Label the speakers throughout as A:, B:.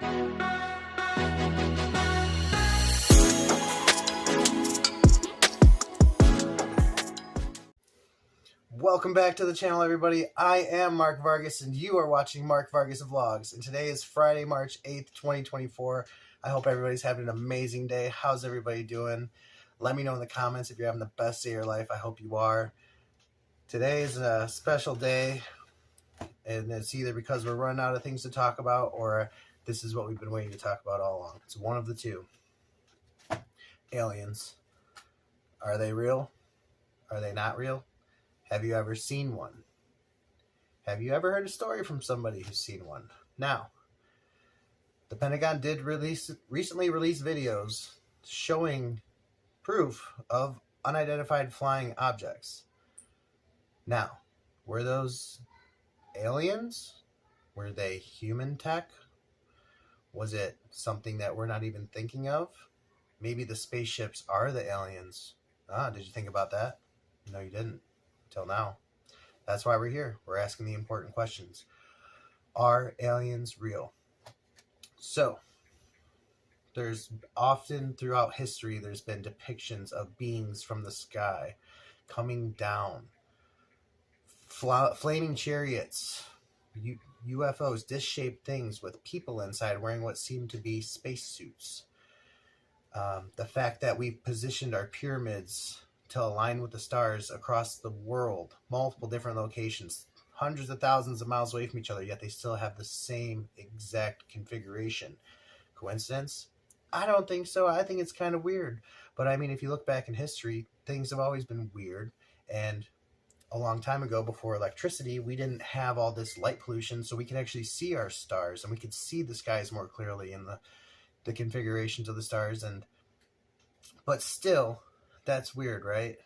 A: Welcome back to the channel, everybody. I am Mark Vargas, and you are watching Mark Vargas Vlogs. And today is Friday, March 8th, 2024. I hope everybody's having an amazing day. How's everybody doing? Let me know in the comments if you're having the best day of your life. I hope you are. Today is a special day, and it's either because we're running out of things to talk about, or this is what we've been waiting to talk about all along. It's one of the two. Aliens. Are they real? Are they not real? Have you ever seen one? Have you ever heard a story from somebody who's seen one? Now, the Pentagon did recently release videos showing proof of unidentified flying objects. Now, were those aliens? Were they human tech? Was it something that we're not even thinking of? Maybe the spaceships are the aliens. Did you think about that? No, you didn't. Till now. That's why we're here. We're asking the important questions. Are aliens real? So, there's often throughout history, there's been depictions of beings from the sky coming down. Flaming chariots, UFOs, disc-shaped things with people inside wearing what seem to be spacesuits. The fact that we've positioned our pyramids to align with the stars across the world, multiple different locations, hundreds of thousands of miles away from each other, yet they still have the same exact configuration. Coincidence? I don't think so. I think it's kind of weird. But I mean, if you look back in history, things have always been weird. And a long time ago, before electricity, we didn't have all this light pollution, so we could actually see our stars, and we could see the skies more clearly in the configurations of the stars. But still, that's weird, right?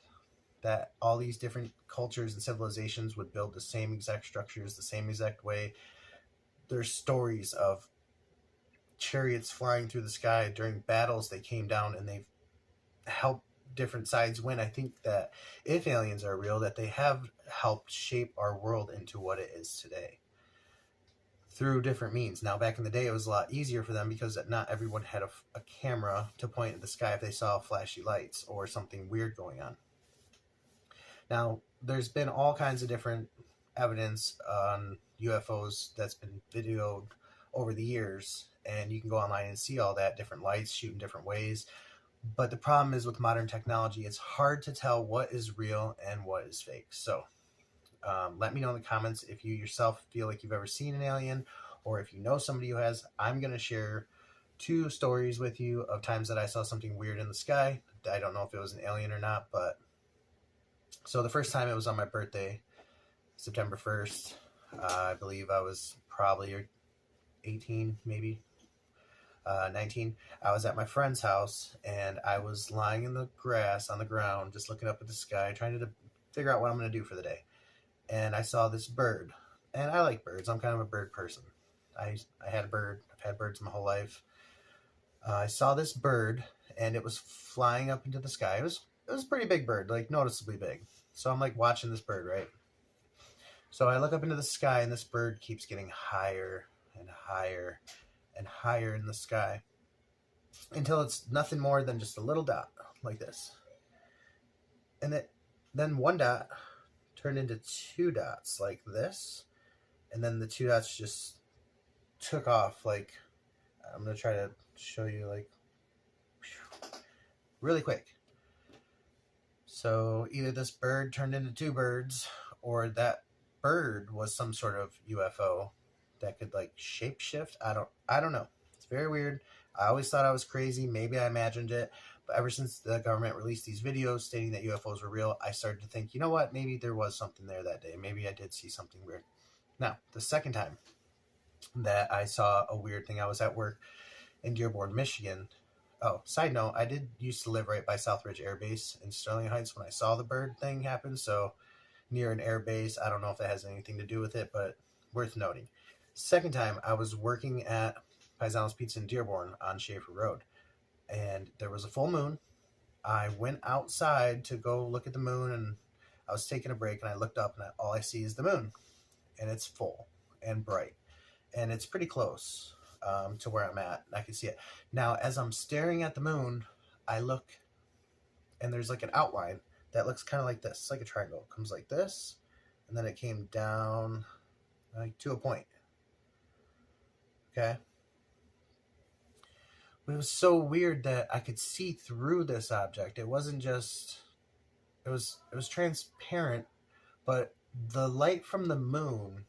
A: That all these different cultures and civilizations would build the same exact structures, the same exact way. There's stories of chariots flying through the sky during battles. They came down and they've helped different sides win. I think that if aliens are real, that they have helped shape our world into what it is today through different means. Now, back in the day, it was a lot easier for them because not everyone had a camera to point at the sky if they saw flashy lights or something weird going on. Now, there's been all kinds of different evidence on UFOs that's been videoed over the years, and you can go online and see all that, different lights shooting different ways. But the problem is with modern technology, it's hard to tell what is real and what is fake. So, let me know in the comments if you yourself feel like you've ever seen an alien, or if you know somebody who has. I'm going to share 2 stories with you of times that I saw something weird in the sky. I don't know if it was an alien or not, but so the first time it was on my birthday, September 1st. I believe I was probably 18, maybe 19. I was at my friend's house, and I was lying in the grass on the ground, just looking up at the sky, trying to figure out what I'm going to do for the day. And I saw this bird, and I like birds. I'm kind of a bird person. I had a bird. I've had birds my whole life. I saw this bird, and it was flying up into the sky. It was a pretty big bird, like noticeably big. So I'm like watching this bird, right? So I look up into the sky, and this bird keeps getting higher and higher and higher in the sky until it's nothing more than just a little dot like this. And then one dot turned into 2 dots like this, and then the 2 dots just took off. Like, I'm gonna try to show you, like, really quick. So either this bird turned into 2 birds, or that bird was some sort of UFO that could like shapeshift. I don't know. It's very weird. I always thought I was crazy. Maybe I imagined it. But ever since the government released these videos stating that UFOs were real, I started to think, you know what? Maybe there was something there that day. Maybe I did see something weird. Now, the second time that I saw a weird thing, I was at work in Dearborn, Michigan. Oh, side note, I did used to live right by Southridge Air Base in Sterling Heights when I saw the bird thing happen. So near an air base, I don't know if that has anything to do with it, but worth noting. Second time, I was working at Paisanos Pizza in Dearborn on Schaefer Road, and there was a full moon. I went outside to go look at the moon, and I was taking a break, and I looked up, and all I see is the moon, and it's full and bright, and it's pretty close. to where I'm at. I can see it. Now, as I'm staring at the moon, I look, and there's like an outline that looks kind of like this. It's like a triangle. It comes like this, and then it came down like to a point. Okay? But it was so weird that I could see through this object. It wasn't just, it was transparent, but the light from the moon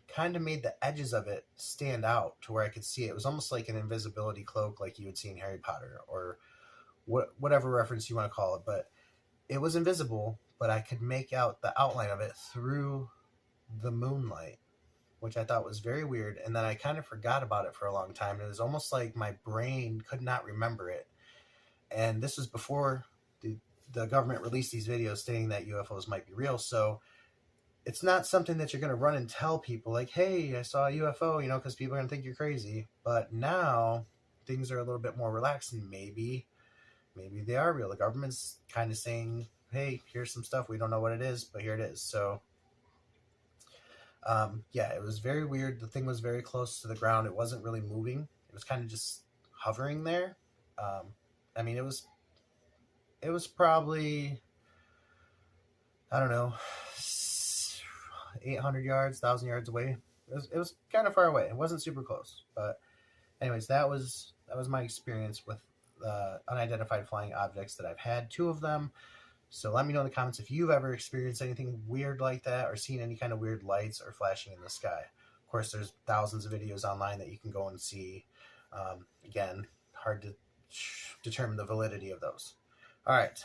A: kind of made the edges of it stand out to where I could see it. It was almost like an invisibility cloak like you would see in Harry Potter, or whatever reference you want to call it. But it was invisible, but I could make out the outline of it through the moonlight, which I thought was very weird. And then I kind of forgot about it for a long time. It was almost like my brain could not remember it. And this was before the government released these videos stating that UFOs might be real. So it's not something that you're going to run and tell people like, hey, I saw a UFO, you know, because people are going to think you're crazy. But now things are a little bit more relaxed, and maybe they are real. The government's kind of saying, hey, here's some stuff. We don't know what it is, but here it is. So, yeah, it was very weird. The thing was very close to the ground. It wasn't really moving. It was kind of just hovering there. I mean, it was probably, I don't know, 800 yards, 1,000 yards away. It was kind of far away. It wasn't super close. But anyways, that was my experience with unidentified flying objects that I've had, 2 of them. So let me know in the comments if you've ever experienced anything weird like that, or seen any kind of weird lights or flashing in the sky. Of course, there's thousands of videos online that you can go and see. Again, hard to determine the validity of those. All right,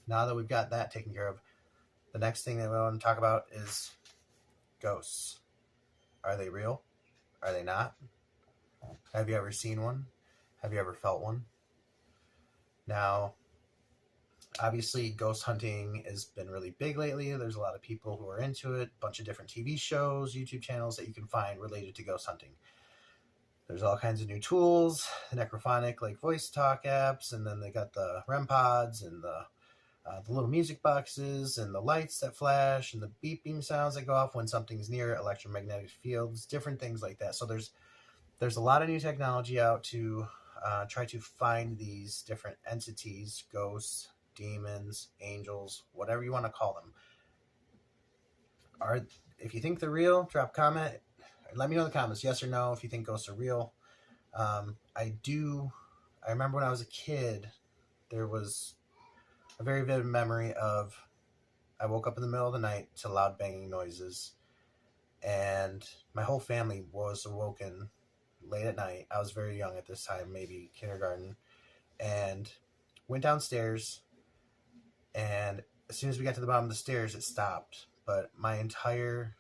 A: now that we've got that taken care of, the next thing that we want to talk about is ghosts. Are they real? Are they not? Have you ever seen one? Have you ever felt one? Now, obviously, ghost hunting has been really big lately. There's a lot of people who are into it, a bunch of different TV shows, YouTube channels that you can find related to ghost hunting. There's all kinds of new tools, the Necrophonic like voice talk apps, and then they got the REM pods and the little music boxes and the lights that flash and the beeping sounds that go off when something's near, electromagnetic fields, different things like that. So there's a lot of new technology out to try to find these different entities, ghosts, demons, angels, whatever you want to call them. If you think they're real, drop a comment. Let me know in the comments, yes or no, if you think ghosts are real. I remember when I was a kid, there was a very vivid memory of, I woke up in the middle of the night to loud banging noises, and my whole family was awoken late at night. I was very young at this time, maybe kindergarten, and went downstairs, and as soon as we got to the bottom of the stairs, it stopped. But my entire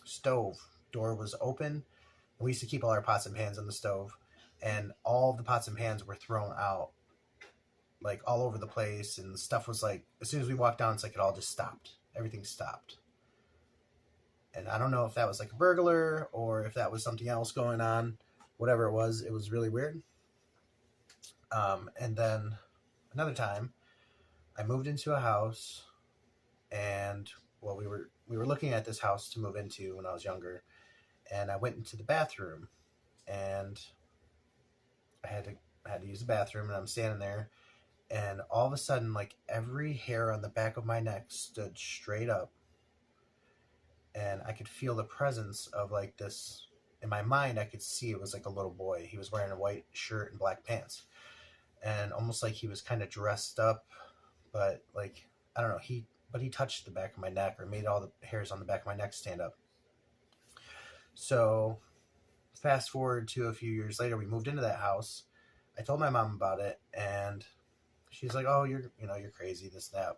A: stove door was open, and we used to keep all our pots and pans on the stove, and all of the pots and pans were thrown out, like all over the place, and the stuff was like, as soon as we walked down, it's like it all just stopped. Everything stopped. And I don't know if that was like a burglar or if that was something else going on. Whatever it was really weird. And then another time, I moved into a house, and well, we were looking at this house to move into when I was younger, and I went into the bathroom, and I had to use the bathroom, and I'm standing there, and all of a sudden, like, every hair on the back of my neck stood straight up, and I could feel the presence of like this. In my mind, I could see it was like a little boy. He was wearing a white shirt and black pants, and almost like he was kind of dressed up, but like, I don't know, he touched the back of my neck, or made all the hairs on the back of my neck stand up. So fast forward to a few years later, we moved into that house. I told my mom about it, and she's like, oh, you're crazy, this, that.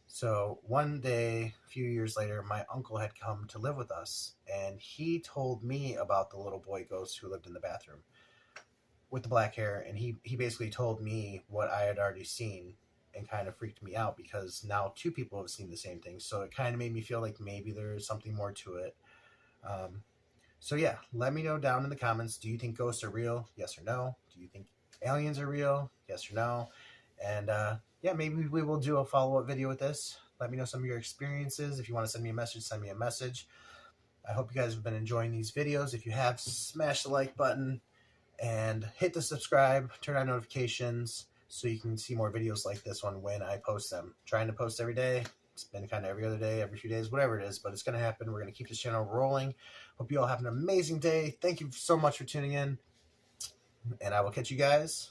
A: So one day, a few years later, my uncle had come to live with us, and he told me about the little boy ghost who lived in the bathroom with the black hair, and he basically told me what I had already seen, and kind of freaked me out, because now 2 people have seen the same thing. So it kind of made me feel like maybe there's something more to it. So yeah, let me know down in the comments, do you think ghosts are real? Yes or no? Do you think aliens are real? Yes or no? And yeah, maybe we will do a follow-up video with this. Let me know some of your experiences. If you want to send me a message, send me a message. I hope you guys have been enjoying these videos. If you have, smash the like button and hit the subscribe, turn on notifications so you can see more videos like this one when I post them. I'm trying to post every day. It's been kind of every other day, every few days, whatever it is, but it's going to happen. We're going to keep this channel rolling. Hope you all have an amazing day. Thank you so much for tuning in, and I will catch you guys